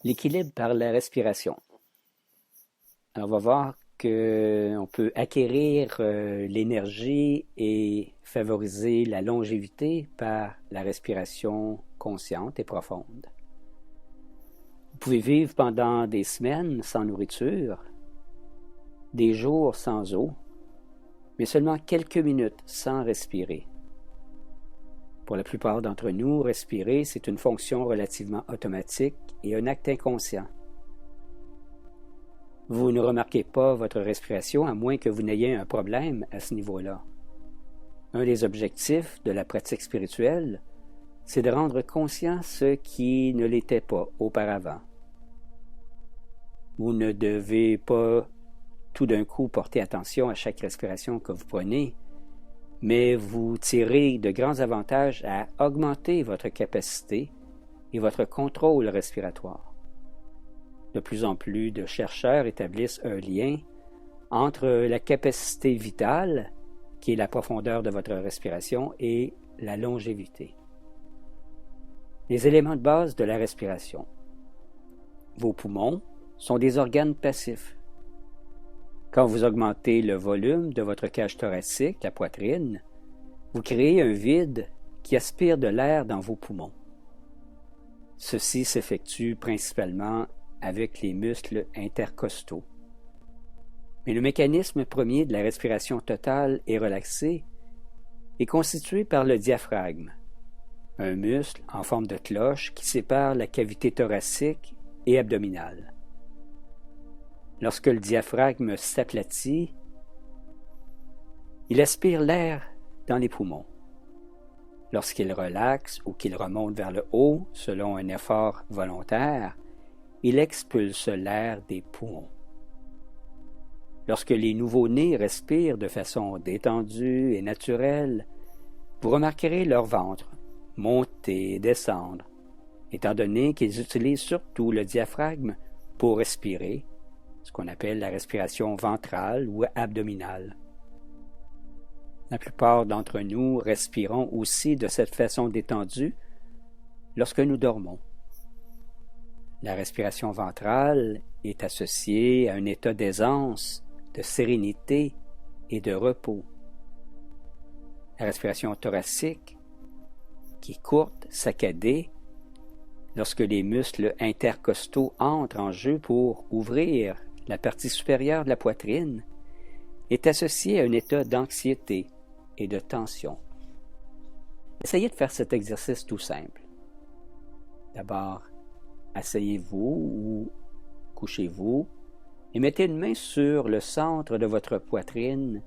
L'équilibre par la respiration. Alors, on va voir qu'on peut acquérir l'énergie et favoriser la longévité par la respiration consciente et profonde. Vous pouvez vivre pendant des semaines sans nourriture, des jours sans eau, mais seulement quelques minutes sans respirer. Pour la plupart d'entre nous, respirer, c'est une fonction relativement automatique et un acte inconscient. Vous ne remarquez pas votre respiration à moins que vous n'ayez un problème à ce niveau-là. Un des objectifs de la pratique spirituelle, c'est de rendre conscient ce qui ne l'était pas auparavant. Vous ne devez pas tout d'un coup porter attention à chaque respiration que vous prenez, mais vous tirez de grands avantages à augmenter votre capacité et votre contrôle respiratoire. De plus en plus de chercheurs établissent un lien entre la capacité vitale, qui est la profondeur de votre respiration, et la longévité. Les éléments de base de la respiration. Vos poumons sont des organes passifs. Quand vous augmentez le volume de votre cage thoracique, la poitrine, vous créez un vide qui aspire de l'air dans vos poumons. Ceci s'effectue principalement avec les muscles intercostaux. Mais le mécanisme premier de la respiration totale et relaxée est constitué par le diaphragme, un muscle en forme de cloche qui sépare la cavité thoracique et abdominale. Lorsque le diaphragme s'aplatit, il aspire l'air dans les poumons. Lorsqu'il relaxe ou qu'il remonte vers le haut selon un effort volontaire, il expulse l'air des poumons. Lorsque les nouveau-nés respirent de façon détendue et naturelle, vous remarquerez leur ventre monter et descendre, étant donné qu'ils utilisent surtout le diaphragme pour respirer, ce qu'on appelle la respiration ventrale ou abdominale. La plupart d'entre nous respirons aussi de cette façon détendue lorsque nous dormons. La respiration ventrale est associée à un état d'aisance, de sérénité et de repos. La respiration thoracique, qui est courte, saccadée, lorsque les muscles intercostaux entrent en jeu pour ouvrir la partie supérieure de la poitrine, est associée à un état d'anxiété et de tension. Essayez de faire cet exercice tout simple. D'abord, asseyez-vous ou couchez-vous et mettez une main sur le centre de votre poitrine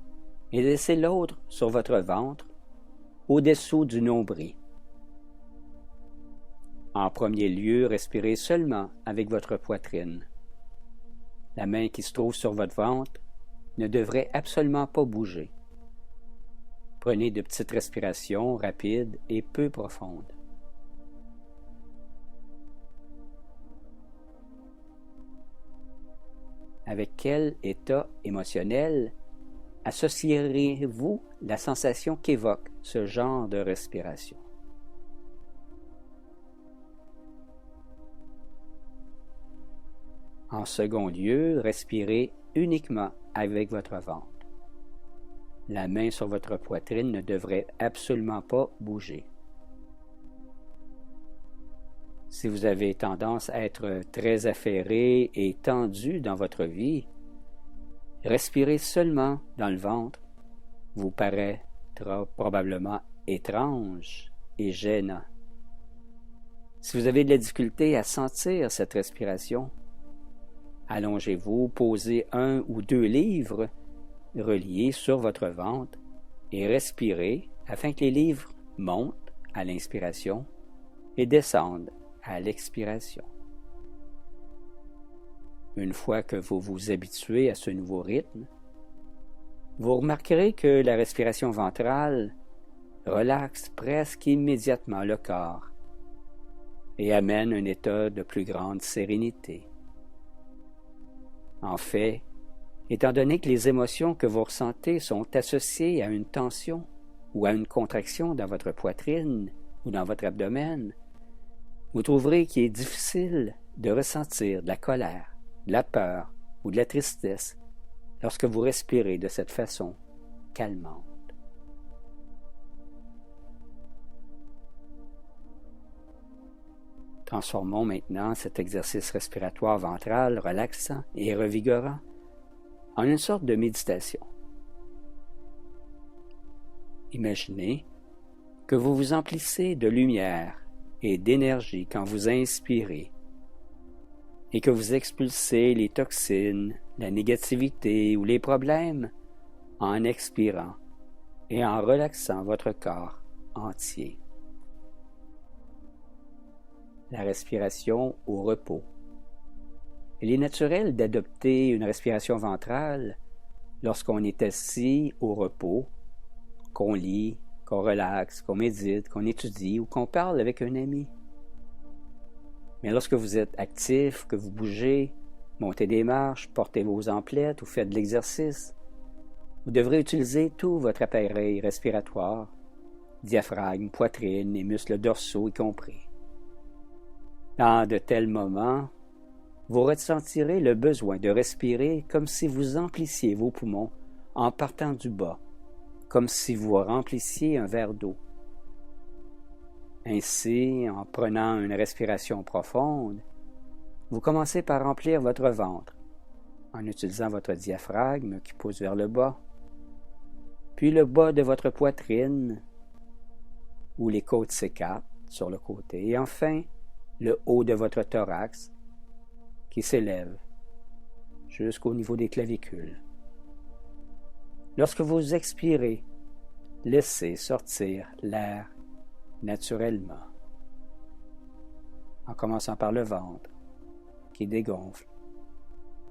et laissez l'autre sur votre ventre, au-dessous du nombril. En premier lieu, respirez seulement avec votre poitrine. La main qui se trouve sur votre ventre ne devrait absolument pas bouger. Prenez de petites respirations rapides et peu profondes. Avec quel état émotionnel associerez-vous la sensation qu'évoque ce genre de respiration? En second lieu, respirez uniquement avec votre ventre. La main sur votre poitrine ne devrait absolument pas bouger. Si vous avez tendance à être très affairé et tendu dans votre vie, respirer seulement dans le ventre vous paraîtra probablement étrange et gênant. Si vous avez de la difficulté à sentir cette respiration, allongez-vous, posez 1 ou 2 livres reliés sur votre ventre et respirez afin que les livres montent à l'inspiration et descendent à l'expiration. Une fois que vous vous habituez à ce nouveau rythme, vous remarquerez que la respiration ventrale relaxe presque immédiatement le corps et amène un état de plus grande sérénité. En fait, étant donné que les émotions que vous ressentez sont associées à une tension ou à une contraction dans votre poitrine ou dans votre abdomen, vous trouverez qu'il est difficile de ressentir de la colère, de la peur ou de la tristesse lorsque vous respirez de cette façon calmante. Transformons maintenant cet exercice respiratoire ventral relaxant et revigorant en une sorte de méditation. Imaginez que vous vous emplissez de lumière et d'énergie quand vous inspirez et que vous expulsez les toxines, la négativité ou les problèmes en expirant et en relaxant votre corps entier. La respiration au repos. Il est naturel d'adopter une respiration ventrale lorsqu'on est assis au repos, qu'on lit, qu'on relaxe, qu'on médite, qu'on étudie ou qu'on parle avec un ami. Mais lorsque vous êtes actif, que vous bougez, montez des marches, portez vos emplettes ou faites de l'exercice, vous devrez utiliser tout votre appareil respiratoire, diaphragme, poitrine et muscles dorsaux y compris. Dans de tels moments, vous ressentirez le besoin de respirer comme si vous emplissiez vos poumons en partant du bas, comme si vous remplissiez un verre d'eau. Ainsi, en prenant une respiration profonde, vous commencez par remplir votre ventre en utilisant votre diaphragme qui pousse vers le bas, puis le bas de votre poitrine où les côtes s'écartent sur le côté, et enfin le haut de votre thorax qui s'élève jusqu'au niveau des clavicules. Lorsque vous expirez, laissez sortir l'air naturellement, en commençant par le ventre qui dégonfle,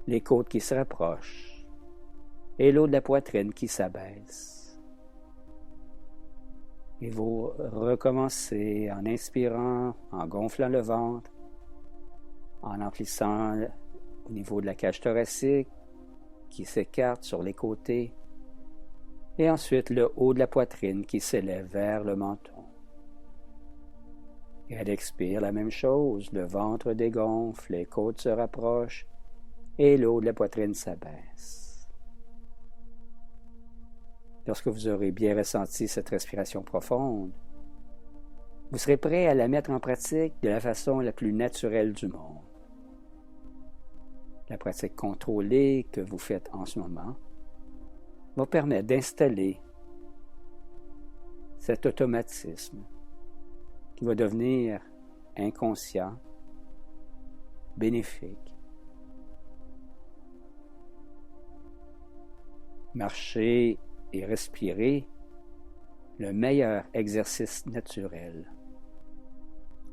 les côtes qui se rapprochent et l'eau de la poitrine qui s'abaisse. Et vous recommencez en inspirant, en gonflant le ventre, en emplissant au niveau de la cage thoracique qui s'écarte sur les côtés, et ensuite le haut de la poitrine qui s'élève vers le menton. Et à l'expire, la même chose, le ventre dégonfle, les côtes se rapprochent et le haut de la poitrine s'abaisse. Lorsque vous aurez bien ressenti cette respiration profonde, vous serez prêt à la mettre en pratique de la façon la plus naturelle du monde. La pratique contrôlée que vous faites en ce moment va permettre d'installer cet automatisme qui va devenir inconscient, bénéfique. Marcher et respirer, le meilleur exercice naturel.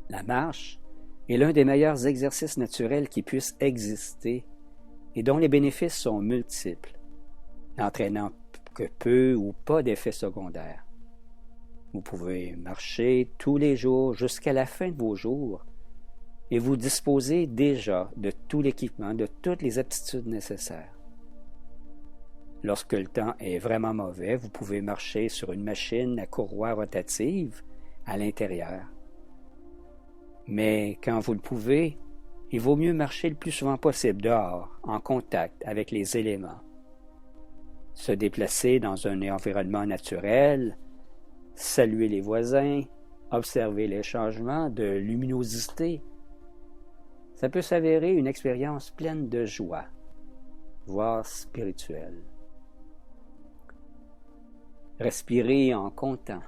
La marche est l'un des meilleurs exercices naturels qui puissent exister et dont les bénéfices sont multiples, n'entraînant que peu ou pas d'effets secondaires. Vous pouvez marcher tous les jours jusqu'à la fin de vos jours et vous disposez déjà de tout l'équipement, de toutes les aptitudes nécessaires. Lorsque le temps est vraiment mauvais, vous pouvez marcher sur une machine à courroie rotative à l'intérieur. Mais quand vous le pouvez, il vaut mieux marcher le plus souvent possible dehors, en contact avec les éléments. Se déplacer dans un environnement naturel, saluer les voisins, observer les changements de luminosité, ça peut s'avérer une expérience pleine de joie, voire spirituelle. Respirez en comptant.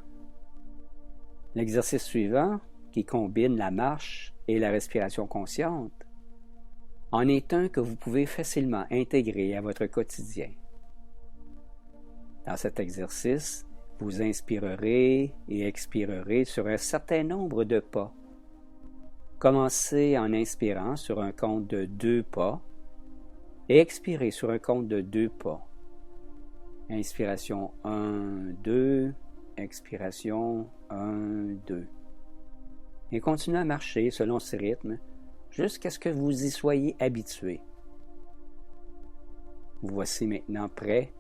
L'exercice suivant, qui combine la marche et la respiration consciente, en est un que vous pouvez facilement intégrer à votre quotidien. Dans cet exercice, vous inspirerez et expirerez sur un certain nombre de pas. Commencez en inspirant sur un compte de 2 pas et expirez sur un compte de 2 pas. Inspiration 1, 2, expiration 1, 2. Et continuez à marcher selon ce rythme jusqu'à ce que vous y soyez habitué. Vous voici maintenant prêt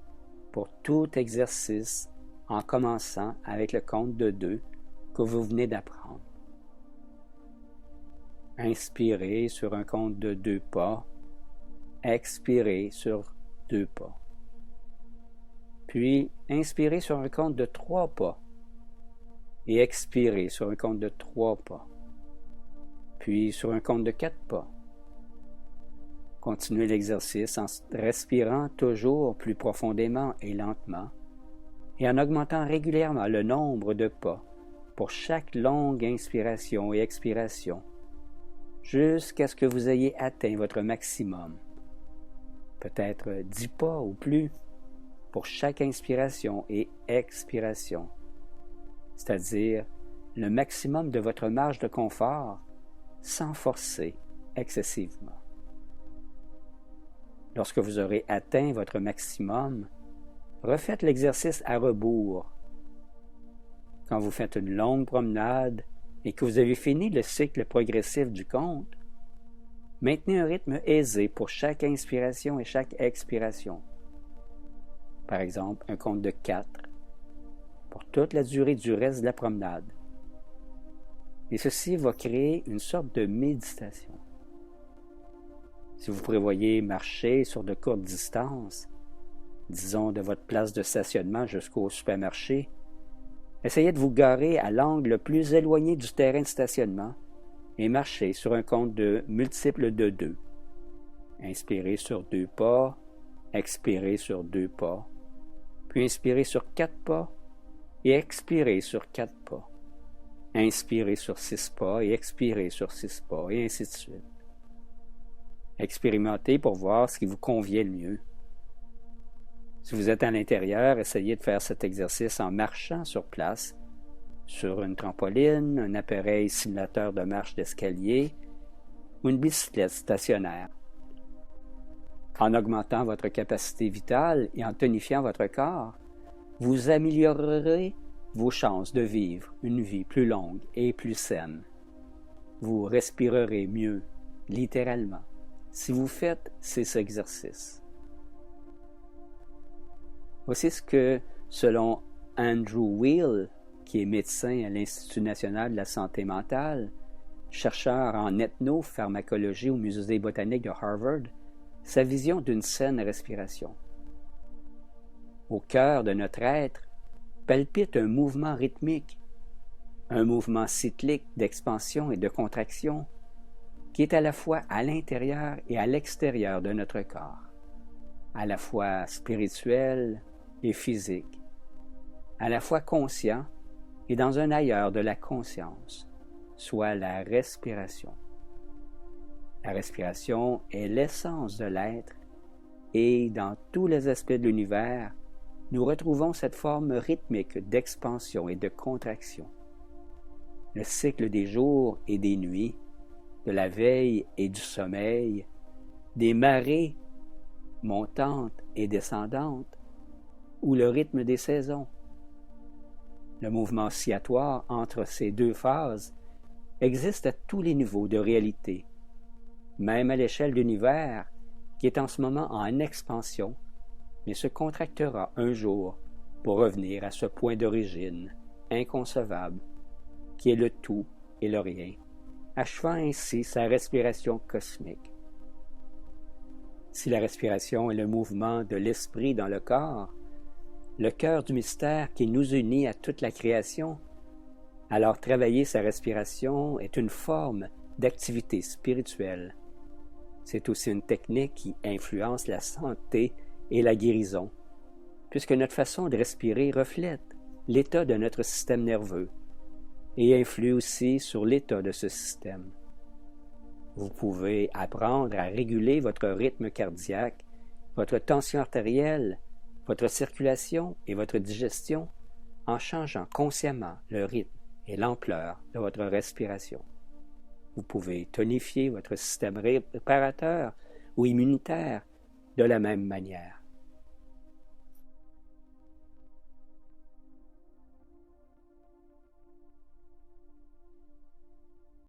pour tout exercice en commençant avec le compte de 2 que vous venez d'apprendre. Inspirez sur un compte de 2 pas. Expirez sur 2 pas. Puis, inspirez sur un compte de 3 pas. Et expirez sur un compte de 3 pas. Puis sur un compte de 4 pas. Continuez l'exercice en respirant toujours plus profondément et lentement et en augmentant régulièrement le nombre de pas pour chaque longue inspiration et expiration jusqu'à ce que vous ayez atteint votre maximum. Peut-être 10 pas ou plus pour chaque inspiration et expiration, c'est-à-dire le maximum de votre marge de confort sans forcer excessivement. Lorsque vous aurez atteint votre maximum, refaites l'exercice à rebours. Quand vous faites une longue promenade et que vous avez fini le cycle progressif du compte, maintenez un rythme aisé pour chaque inspiration et chaque expiration. Par exemple, un compte de 4 pour toute la durée du reste de la promenade. Et ceci va créer une sorte de méditation. Si vous prévoyez marcher sur de courtes distances, disons de votre place de stationnement jusqu'au supermarché, essayez de vous garer à l'angle le plus éloigné du terrain de stationnement et marchez sur un compte de multiple de 2. Inspirez sur 2 pas, expirez sur 2 pas, puis inspirez sur 4 pas et expirez sur 4 pas. Inspirez sur 6 pas et expirez sur 6 pas, et ainsi de suite. Expérimentez pour voir ce qui vous convient le mieux. Si vous êtes à l'intérieur, essayez de faire cet exercice en marchant sur place, sur une trampoline, un appareil simulateur de marche d'escalier ou une bicyclette stationnaire. En augmentant votre capacité vitale et en tonifiant votre corps, vous améliorerez vos chances de vivre une vie plus longue et plus saine. Vous respirerez mieux, littéralement, si vous faites ces exercices. Voici ce que, selon Andrew Weil, qui est médecin à l'Institut national de la santé mentale, chercheur en ethnopharmacologie au Musée botanique de Harvard, sa vision d'une saine respiration. Au cœur de notre être palpite un mouvement rythmique, un mouvement cyclique d'expansion et de contraction qui est à la fois à l'intérieur et à l'extérieur de notre corps, à la fois spirituel et physique, à la fois conscient et dans un ailleurs de la conscience, soit la respiration. La respiration est l'essence de l'être et dans tous les aspects de l'univers, nous retrouvons cette forme rythmique d'expansion et de contraction. Le cycle des jours et des nuits, de la veille et du sommeil, des marées montantes et descendantes, ou le rythme des saisons. Le mouvement oscillatoire entre ces deux phases existe à tous les niveaux de réalité, même à l'échelle de l'univers qui est en ce moment en expansion, mais se contractera un jour pour revenir à ce point d'origine inconcevable qui est le tout et le rien, achevant ainsi sa respiration cosmique. Si la respiration est le mouvement de l'esprit dans le corps, le cœur du mystère qui nous unit à toute la création, alors travailler sa respiration est une forme d'activité spirituelle. C'est aussi une technique qui influence la santé et la guérison, puisque notre façon de respirer reflète l'état de notre système nerveux et influe aussi sur l'état de ce système. Vous pouvez apprendre à réguler votre rythme cardiaque, votre tension artérielle, votre circulation et votre digestion en changeant consciemment le rythme et l'ampleur de votre respiration. Vous pouvez tonifier votre système réparateur ou immunitaire de la même manière.